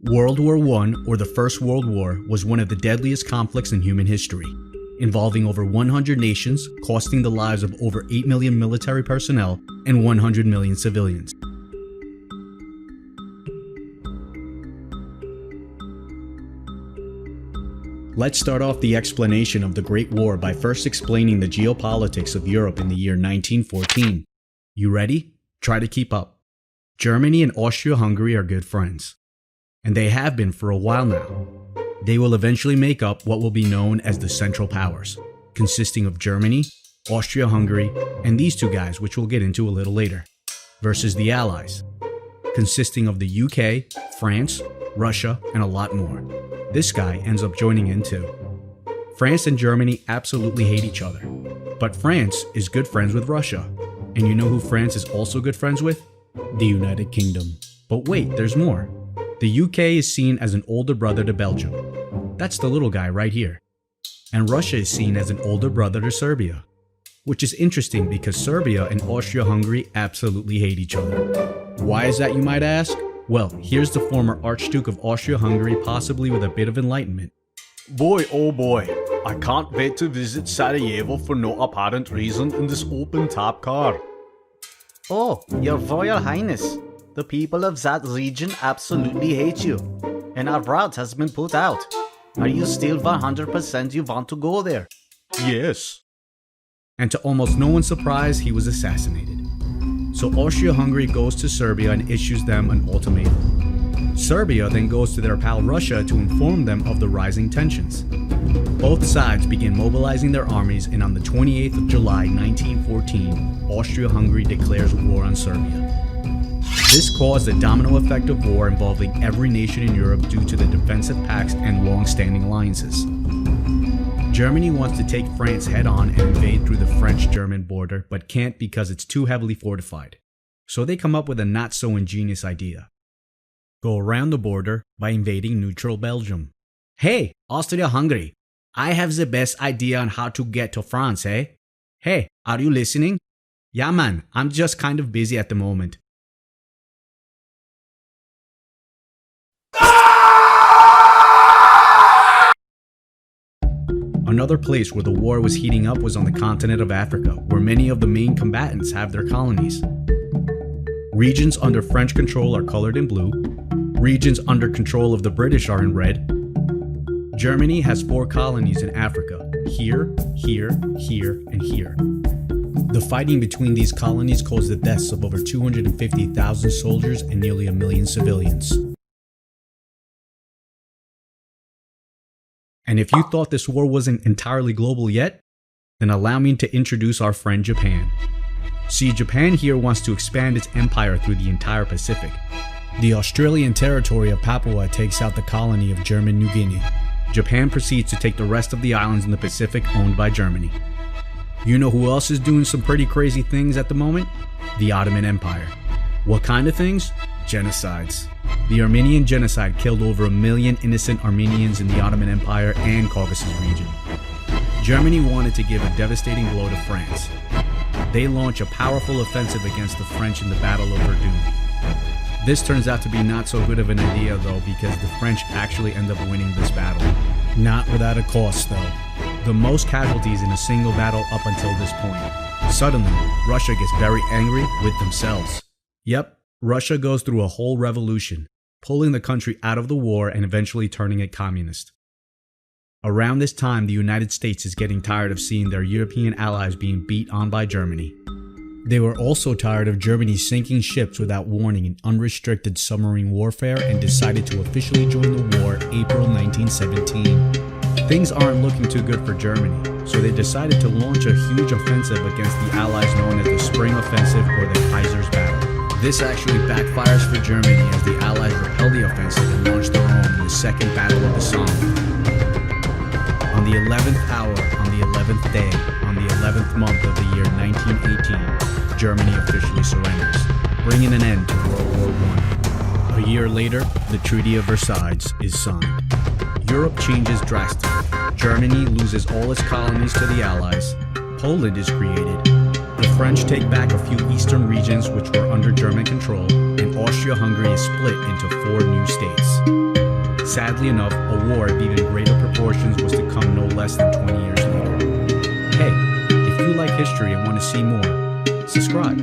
World War I, or the First World War, was one of the deadliest conflicts in human history, involving over 100 nations, costing the lives of over 8 million military personnel and 100 million civilians. Let's start off the explanation of the Great War by first explaining the geopolitics of Europe in the year 1914. You ready? Try to keep up. Germany and Austria-Hungary are good friends, and they have been for a while now. They will eventually make up what will be known as the Central Powers, consisting of Germany, Austria-Hungary, and these two guys, which we'll get into a little later, versus the Allies, consisting of the UK, France, Russia, and a lot more. This guy ends up joining in too. France and Germany absolutely hate each other, but France is good friends with Russia. And you know who France is also good friends with? The United Kingdom. But wait, there's more. The UK is seen as an older brother to Belgium. That's the little guy right here. And Russia is seen as an older brother to Serbia. Which is interesting because Serbia and Austria-Hungary absolutely hate each other. Why is that, you might ask? Well, here's the former Archduke of Austria-Hungary, possibly with a bit of enlightenment. Boy, oh boy, I can't wait to visit Sarajevo for no apparent reason in this open-top car. Oh, your Royal Highness, the people of that region absolutely hate you, and our route has been put out. Are you still 100% you want to go there? Yes. And to almost no one's surprise, he was assassinated. So Austria-Hungary goes to Serbia and issues them an ultimatum. Serbia then goes to their pal Russia to inform them of the rising tensions. Both sides begin mobilizing their armies, and on the 28th of July 1914, Austria-Hungary declares war on Serbia. This caused a domino effect of war involving every nation in Europe due to the defensive pacts and long-standing alliances. Germany wants to take France head-on and invade through the French-German border, but can't because it's too heavily fortified. So they come up with a not-so-ingenious idea. Go around the border by invading neutral Belgium. Hey, Austria-Hungary, I have the best idea on how to get to France, eh? Hey, are you listening? Yeah man, I'm just kind of busy at the moment. Another place where the war was heating up was on the continent of Africa, where many of the main combatants have their colonies. Regions under French control are colored in blue. Regions under control of the British are in red. Germany has 4 colonies in Africa: here, here, here, and here. The fighting between these colonies caused the deaths of over 250,000 soldiers and nearly 1 million civilians. And if you thought this war wasn't entirely global yet, then allow me to introduce our friend Japan. See, Japan here wants to expand its empire through the entire Pacific. The Australian territory of Papua takes out the colony of German New Guinea. Japan proceeds to take the rest of the islands in the Pacific owned by Germany. You know who else is doing some pretty crazy things at the moment? The Ottoman Empire. What kind of things? Genocides. The Armenian genocide killed over 1 million innocent Armenians in the Ottoman Empire and Caucasus region. Germany wanted to give a devastating blow to France. They launch a powerful offensive against the French in the Battle of Verdun. This turns out to be not so good of an idea though, because the French actually end up winning this battle. Not without a cost though. The most casualties in a single battle up until this point. Suddenly, Russia gets very angry with themselves. Yep, Russia goes through a whole revolution, pulling the country out of the war and eventually turning it communist. Around this time, the United States is getting tired of seeing their European allies being beat on by Germany. They were also tired of Germany sinking ships without warning in unrestricted submarine warfare and decided to officially join the war April 1917. Things aren't looking too good for Germany, so they decided to launch a huge offensive against the Allies known as the Spring Offensive or the Kaiser's Battle. This actually backfires for Germany as the Allies repel the offensive and launch their own in the Second Battle of the Somme. On the 11th hour, on the 11th day, on the 11th month of the year 1918, Germany officially surrenders, bringing an end to World War I. A year later, the Treaty of Versailles is signed. Europe changes drastically. Germany loses all its colonies to the Allies. Poland is created. The French take back a few eastern regions which were under German control, and Austria Austria-Hungary is split into 4 new states. Sadly enough, a war of even greater proportions was to come no less than 20 years later. Hey, if you like history and want to see more, subscribe.